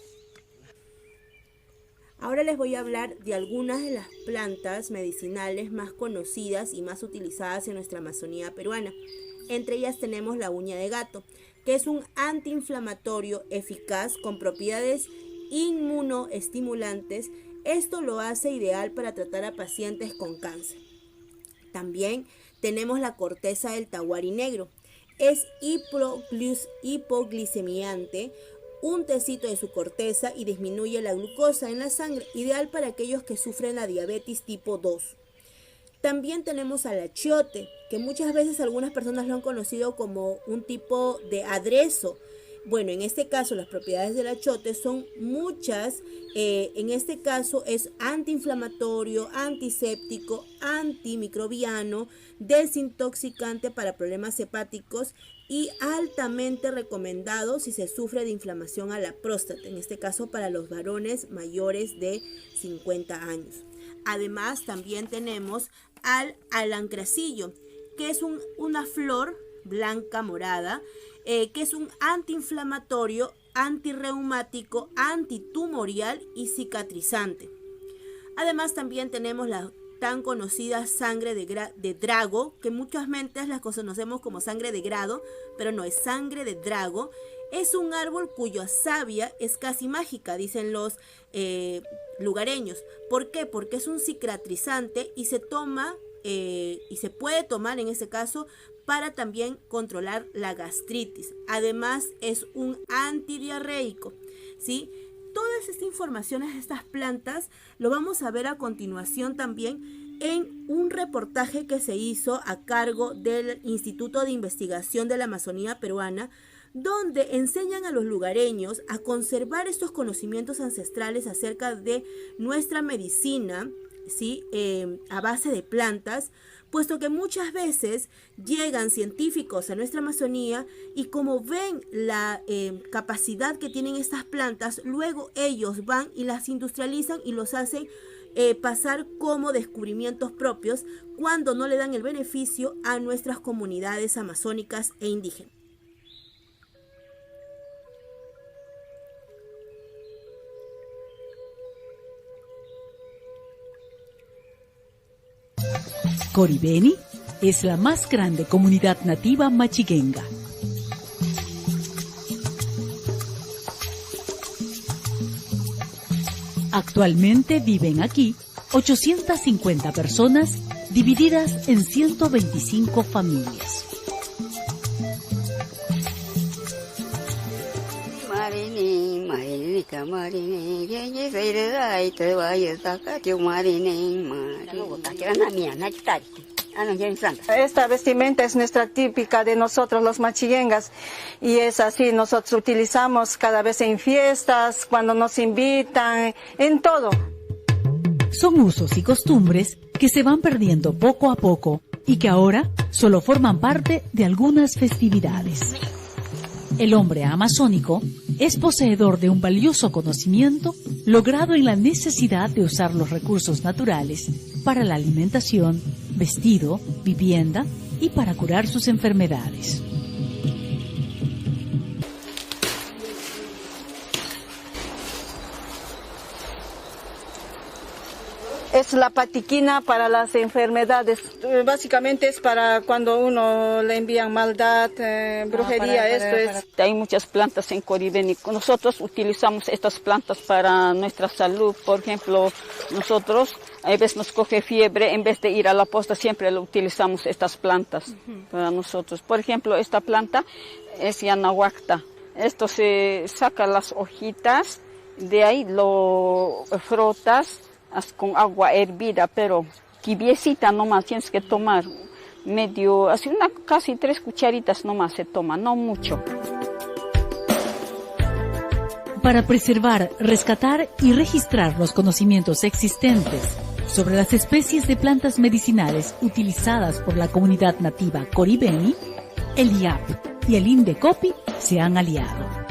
Ahora les voy a hablar de algunas de las plantas medicinales más conocidas y más utilizadas en nuestra Amazonía peruana. Entre ellas tenemos la uña de gato, que es un antiinflamatorio eficaz con propiedades inmunoestimulantes. Esto lo hace ideal para tratar a pacientes con cáncer. También tenemos la corteza del tahuari negro. Es hipoglicemiante, un tecito de su corteza y disminuye la glucosa en la sangre, ideal para aquellos que sufren la diabetes tipo 2. También tenemos al achiote, que muchas veces algunas personas lo han conocido como un tipo de aderezo. Bueno, en este caso las propiedades del achiote son muchas. En este caso es antiinflamatorio, antiséptico, antimicrobiano, desintoxicante para problemas hepáticos y altamente recomendado si se sufre de inflamación a la próstata, en este caso para los varones mayores de 50 años. Además, también tenemos al alancracillo, que es una flor blanca morada, que es un antiinflamatorio, antirreumático, antitumorial y cicatrizante. Además, también tenemos la tan conocida sangre de drago, que muchas veces las conocemos como sangre de grado, pero no, es sangre de drago. Es un árbol cuya savia es casi mágica, dicen los lugareños. ¿Por qué? Porque es un cicatrizante y se toma y se puede tomar en este caso para también controlar la gastritis. Además es un antidiarreico, ¿sí? Todas estas informaciones de estas plantas lo vamos a ver a continuación también en un reportaje que se hizo a cargo del Instituto de Investigación de la Amazonía Peruana, donde enseñan a los lugareños a conservar estos conocimientos ancestrales acerca de nuestra medicina, ¿sí? A base de plantas, puesto que muchas veces llegan científicos a nuestra Amazonía y como ven la capacidad que tienen estas plantas, luego ellos van y las industrializan y los hacen pasar como descubrimientos propios cuando no le dan el beneficio a nuestras comunidades amazónicas e indígenas. Coribeni es la más grande comunidad nativa machiguenga. Actualmente viven aquí 850 personas divididas en 125 familias. Esta vestimenta es nuestra típica de nosotros los machiguengas y es así, nosotros utilizamos cada vez en fiestas, cuando nos invitan, en todo. Son usos y costumbres que se van perdiendo poco a poco y que ahora solo forman parte de algunas festividades. El hombre amazónico es poseedor de un valioso conocimiento logrado en la necesidad de usar los recursos naturales para la alimentación, vestido, vivienda y para curar sus enfermedades. Es la patiquina para las enfermedades. Básicamente es para cuando uno le envían maldad, brujería, esto es. Hay muchas plantas en Coribeni. Nosotros utilizamos estas plantas para nuestra salud. Por ejemplo, nosotros a veces nos coge fiebre, en vez de ir a la posta siempre lo utilizamos estas plantas para nosotros. Por ejemplo, esta planta es yanahuacta. Esto se saca las hojitas, de ahí lo frotas con agua hervida, pero tibiecita nomás tienes que tomar, medio, así casi 3 cucharitas nomás se toma, no mucho. Para preservar, rescatar y registrar los conocimientos existentes sobre las especies de plantas medicinales utilizadas por la comunidad nativa Coribeni, el IAP y el INDECOPI se han aliado.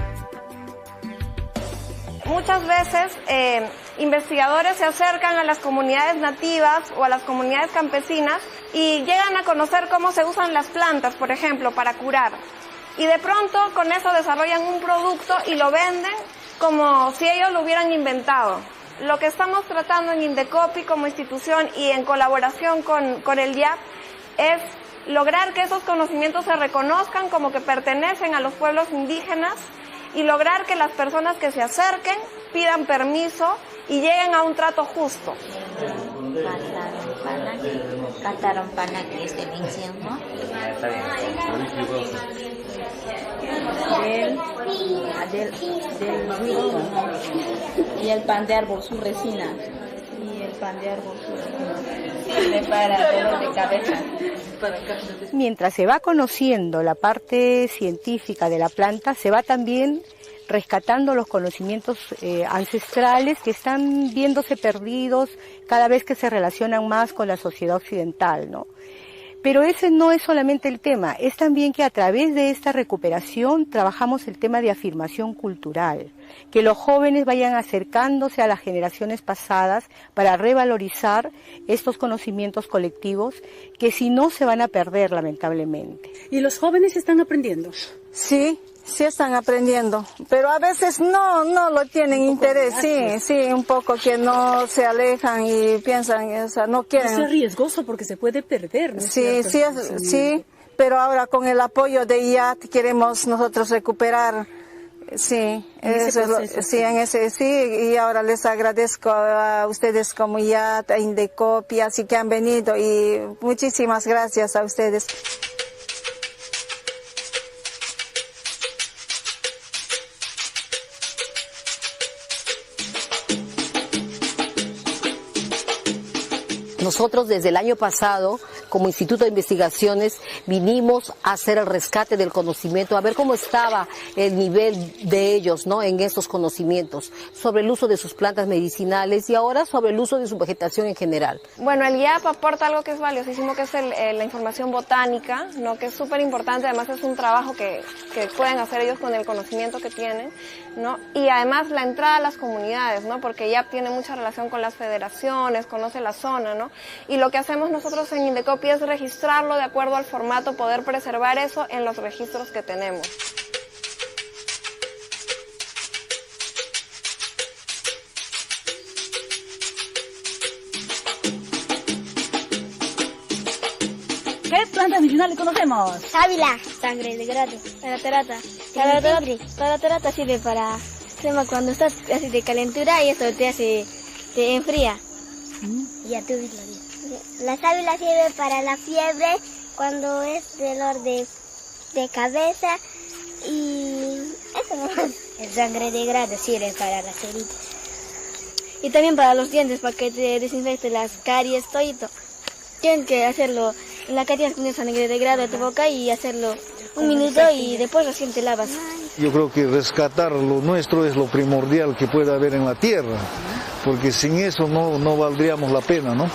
Muchas veces investigadores se acercan a las comunidades nativas o a las comunidades campesinas y llegan a conocer cómo se usan las plantas, por ejemplo, para curar. Y de pronto con eso desarrollan un producto y lo venden como si ellos lo hubieran inventado. Lo que estamos tratando en INDECOPI como institución y en colaboración con el IAP es lograr que esos conocimientos se reconozcan como que pertenecen a los pueblos indígenas y lograr que las personas que se acerquen pidan permiso y lleguen a un trato justo. Y el pan de árbol, su resina. Y el pan de árbol, su resina. Para dolor de cabeza. Mientras se va conociendo la parte científica de la planta, se va también rescatando los conocimientos ancestrales que están viéndose perdidos cada vez que se relacionan más con la sociedad occidental, ¿no? Pero ese no es solamente el tema, es también que a través de esta recuperación trabajamos el tema de afirmación cultural, que los jóvenes vayan acercándose a las generaciones pasadas para revalorizar estos conocimientos colectivos que si no se van a perder lamentablemente. ¿Y los jóvenes están aprendiendo? Sí. Sí están aprendiendo, pero a veces no lo tienen interés, sí, un poco que no se alejan y piensan, o sea, no quieren. Es riesgoso porque se puede perder, ¿no? Sí, pero ahora con el apoyo de IAT queremos nosotros recuperar, sí, y ahora les agradezco a ustedes como IAT, a INDECOPI, así que han venido y muchísimas gracias a ustedes. Nosotros desde el año pasado, como Instituto de Investigaciones, vinimos a hacer el rescate del conocimiento, a ver cómo estaba el nivel de ellos, ¿no?, en estos conocimientos, sobre el uso de sus plantas medicinales y ahora sobre el uso de su vegetación en general. Bueno, el IAP aporta algo que es valiosísimo, que es la información botánica, ¿no?, que es súper importante. Además es un trabajo que pueden hacer ellos con el conocimiento que tienen, ¿no? Y además la entrada a las comunidades, ¿no?, porque IAP tiene mucha relación con las federaciones, conoce la zona, ¿no? Y lo que hacemos nosotros en Indecopi es registrarlo de acuerdo al formato, poder preservar eso en los registros que tenemos. ¿Qué plantas medicinales conocemos? Sábila, sangre de grado, la tarata sirve para cuando estás así de calentura y eso te enfría. Ya tú la sábila sirve para la fiebre, cuando es dolor de cabeza y eso nomás. El sangre de grado sirve para las heridas. Y también para los dientes, para que te desinfecte las caries, todito. Tienes que hacerlo, la caries tienes sangre de grado en tu boca y hacerlo un minuto y después recién te lavas. Yo creo que rescatar lo nuestro es lo primordial que pueda haber en la tierra, porque sin eso no valdríamos la pena, ¿no?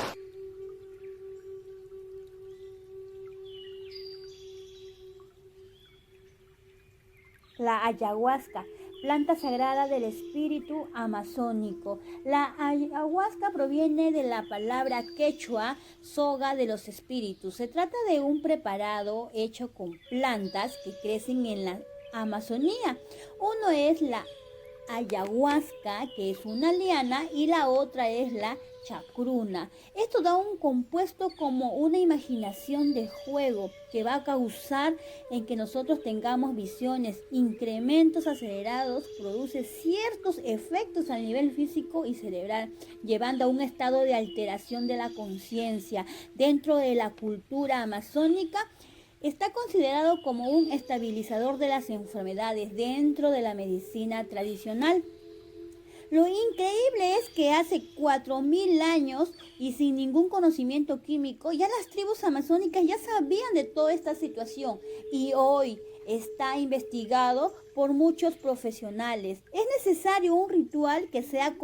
La ayahuasca, planta sagrada del espíritu amazónico. La ayahuasca proviene de la palabra quechua, soga de los espíritus. Se trata de un preparado hecho con plantas que crecen en la Amazonía. Uno es la ayahuasca, que es una liana, y la otra es la chacruna. Esto da un compuesto como una imaginación de juego que va a causar en que nosotros tengamos visiones, incrementos acelerados, produce ciertos efectos a nivel físico y cerebral, llevando a un estado de alteración de la conciencia. Dentro de la cultura amazónica está considerado como un estabilizador de las enfermedades dentro de la medicina tradicional. Lo increíble es que hace 4000 años y sin ningún conocimiento químico, ya las tribus amazónicas ya sabían de toda esta situación y hoy está investigado por muchos profesionales. Es necesario un ritual que sea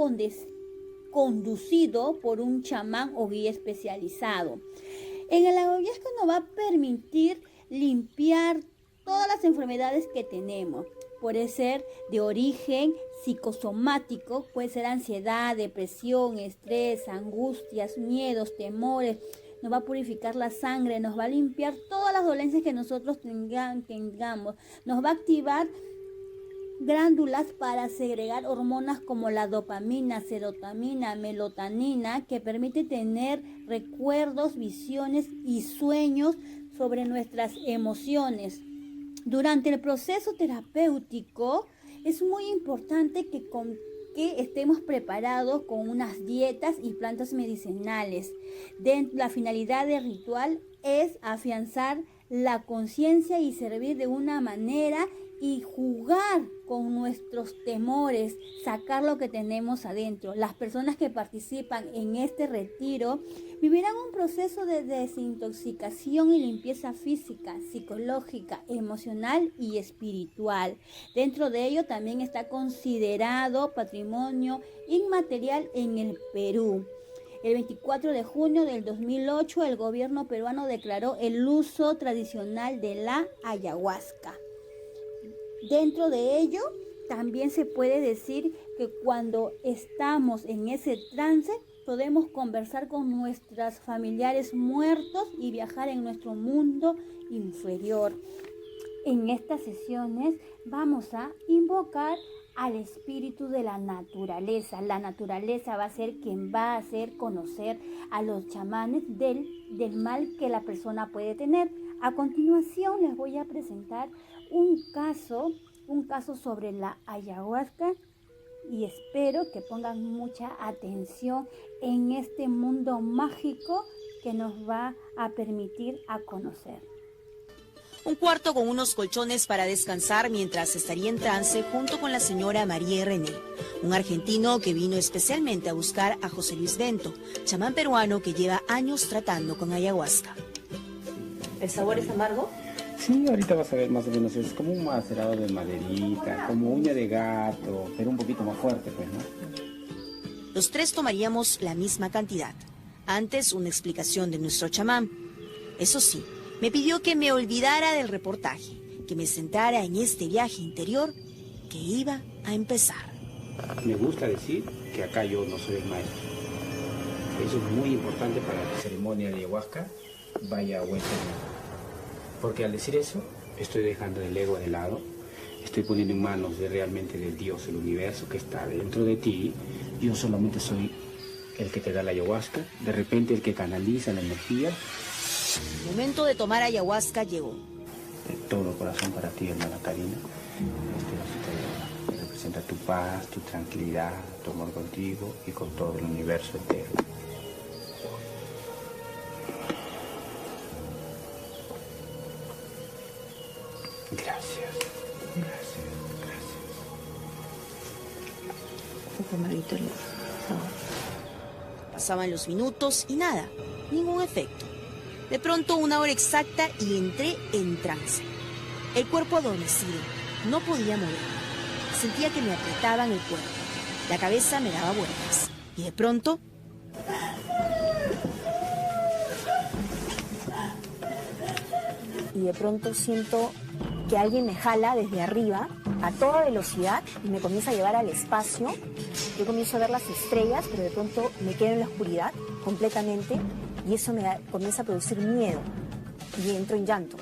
conducido por un chamán o guía especializado. En el ayahuasca nos va a permitir limpiar todas las enfermedades que tenemos. Puede ser de origen psicosomático, puede ser ansiedad, depresión, estrés, angustias, miedos, temores. Nos va a purificar la sangre, nos va a limpiar todas las dolencias que nosotros tengamos. Nos va a activar glándulas para segregar hormonas como la dopamina, serotonina, melatonina, que permite tener recuerdos, visiones y sueños sobre nuestras emociones. Durante el proceso terapéutico es muy importante que estemos preparados con unas dietas y plantas medicinales. La finalidad del ritual es afianzar la conciencia y servir de una manera y jugar con nuestros temores, sacar lo que tenemos adentro. Las personas que participan en este retiro vivirán un proceso de desintoxicación y limpieza física, psicológica, emocional y espiritual. Dentro de ello también está considerado patrimonio inmaterial en el Perú. El 24 de junio del 2008 el gobierno peruano declaró el uso tradicional de la ayahuasca. Dentro de ello, también se puede decir que cuando estamos en ese trance, podemos conversar con nuestros familiares muertos y viajar en nuestro mundo inferior. En estas sesiones vamos a invocar al espíritu de la naturaleza. La naturaleza va a ser quien va a hacer conocer a los chamanes del mal que la persona puede tener. A continuación les voy a presentar un caso sobre la ayahuasca y espero que pongan mucha atención en este mundo mágico que nos va a permitir a conocer. Un cuarto con unos colchones para descansar mientras estaría en trance junto con la señora María René, un argentino que vino especialmente a buscar a José Luis Bento, chamán peruano que lleva años tratando con ayahuasca. ¿El sabor es amargo? Sí, ahorita vas a ver más o menos, es como un macerado de maderita, como uña de gato, pero un poquito más fuerte, pues, ¿no? Los tres tomaríamos la misma cantidad. Antes, una explicación de nuestro chamán. Eso sí, me pidió que me olvidara del reportaje, que me centrara en este viaje interior que iba a empezar. Me gusta decir que acá yo no soy el maestro. Eso es muy importante para que la ceremonia de ayahuasca vaya a buen término. Porque al decir eso, estoy dejando el ego de lado, estoy poniendo en manos realmente del Dios, el universo que está dentro de ti. Yo solamente soy el que te da la ayahuasca, de repente el que canaliza la energía. El momento de tomar ayahuasca llegó. De todo corazón para ti, hermana Karina. Este vasito de representa tu paz, tu tranquilidad, tu amor contigo y con todo el universo entero. Gracias, gracias, gracias. Pasaban los minutos y nada, ningún efecto. De pronto, una hora exacta y entré en trance. El cuerpo adormecido, no podía moverme. Sentía que me apretaban el cuerpo. La cabeza me daba vueltas. Y de pronto... siento que alguien me jala desde arriba a toda velocidad y me comienza a llevar al espacio. Yo comienzo a ver las estrellas, pero de pronto me quedo en la oscuridad completamente y eso comienza a producir miedo y entro en llanto.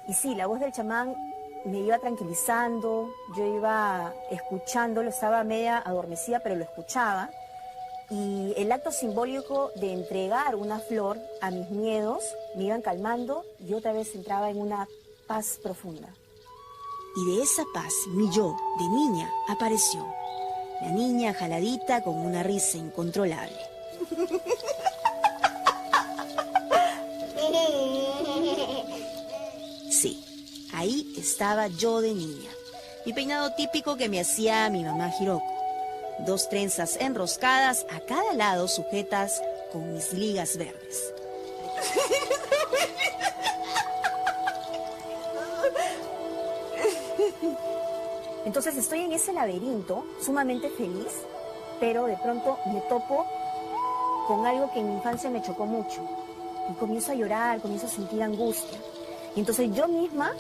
Y sí, la voz del chamán me iba tranquilizando, yo iba escuchándolo, estaba media adormecida, pero lo escuchaba. Y el acto simbólico de entregar una flor a mis miedos me iban calmando y otra vez entraba en una paz profunda. Y de esa paz, mi yo, de niña, apareció. La niña jaladita con una risa incontrolable. Sí, ahí estaba yo de niña. Mi peinado típico que me hacía mi mamá Hiroko. 2 trenzas enroscadas a cada lado sujetas con mis ligas verdes. Entonces estoy en ese laberinto, sumamente feliz, pero de pronto me topo con algo que en mi infancia me chocó mucho. Y comienzo a llorar, comienzo a sentir angustia. Y entonces yo misma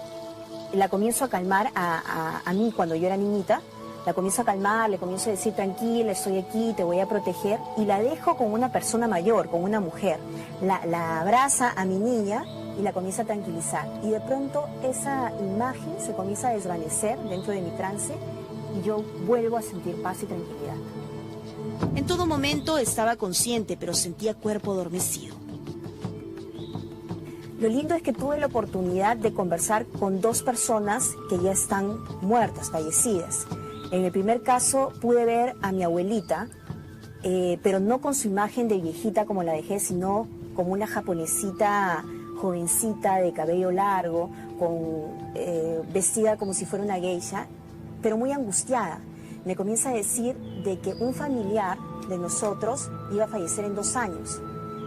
la comienzo a calmar a mí cuando yo era niñita. La comienzo a calmar, le comienzo a decir tranquila, estoy aquí, te voy a proteger. Y la dejo con una persona mayor, con una mujer. La abraza a mi niña y la comienza a tranquilizar. Y de pronto esa imagen se comienza a desvanecer dentro de mi trance y yo vuelvo a sentir paz y tranquilidad. En todo momento estaba consciente, pero sentía cuerpo adormecido. Lo lindo es que tuve la oportunidad de conversar con 2 personas que ya están muertas, fallecidas. En el primer caso pude ver a mi abuelita, pero no con su imagen de viejita como la dejé, sino como una japonesita jovencita de cabello largo, vestida como si fuera una geisha, pero muy angustiada. Me comienza a decir de que un familiar de nosotros iba a fallecer en 2 años.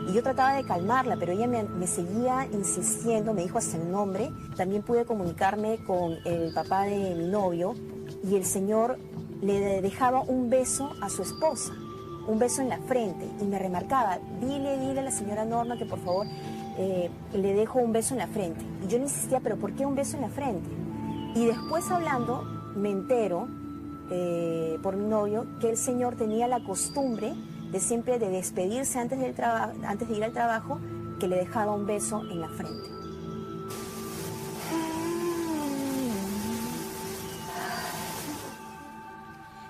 Y yo trataba de calmarla, pero ella me seguía insistiendo, me dijo hasta el nombre. También pude comunicarme con el papá de mi novio y el señor le dejaba un beso a su esposa, un beso en la frente, y me remarcaba, dile a la señora Norma que por favor le dejo un beso en la frente. Y yo le insistía, pero ¿por qué un beso en la frente? Y después hablando, me entero por mi novio que el señor tenía la costumbre de siempre de despedirse antes de ir al trabajo, que le dejaba un beso en la frente.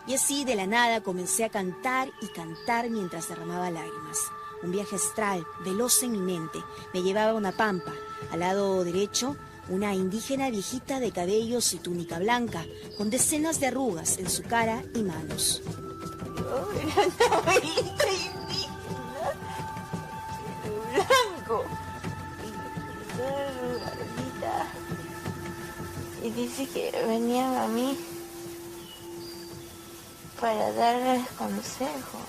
Y así de la nada comencé a cantar y cantar mientras derramaba lágrimas. Un viaje astral, veloz en mi mente, me llevaba a una pampa. Al lado derecho, una indígena viejita de cabellos y túnica blanca, con decenas de arrugas en su cara y manos. Yo era una abuelita indígena, pelo blanco, y toda arrugadita. Y dice que venían a mí para darles consejos.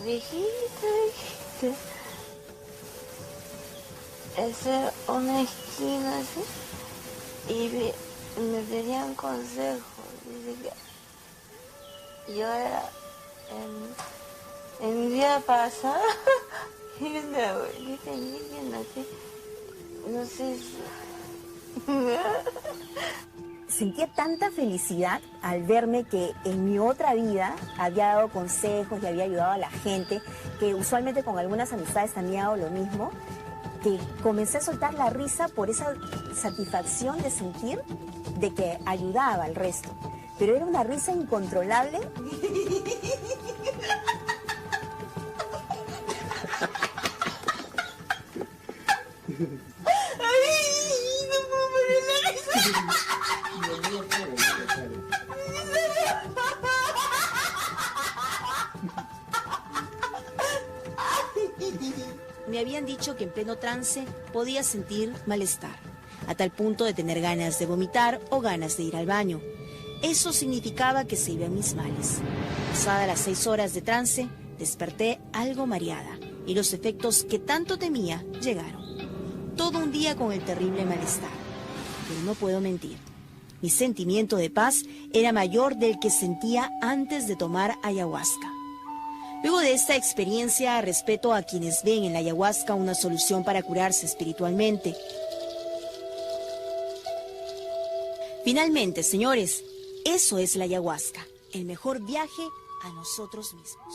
Viejita, viejita. Hacer una esquina así y me pedían consejos. Dice que yo era en mi vida pasada y una abuelita indígena así. No sé si... Sentía tanta felicidad al verme que en mi otra vida había dado consejos y había ayudado a la gente, que usualmente con algunas amistades también hago lo mismo, que comencé a soltar la risa por esa satisfacción de sentir de que ayudaba al resto. Pero era una risa incontrolable. Me habían dicho que en pleno trance podía sentir malestar, a tal punto de tener ganas de vomitar o ganas de ir al baño. Eso significaba que se iban mis males. Pasadas las 6 horas de trance, desperté algo mareada y los efectos que tanto temía llegaron. Todo un día con el terrible malestar. Pero no puedo mentir. Mi sentimiento de paz era mayor del que sentía antes de tomar ayahuasca. Luego de esta experiencia, respeto a quienes ven en la ayahuasca una solución para curarse espiritualmente. Finalmente, señores, eso es la ayahuasca, el mejor viaje a nosotros mismos.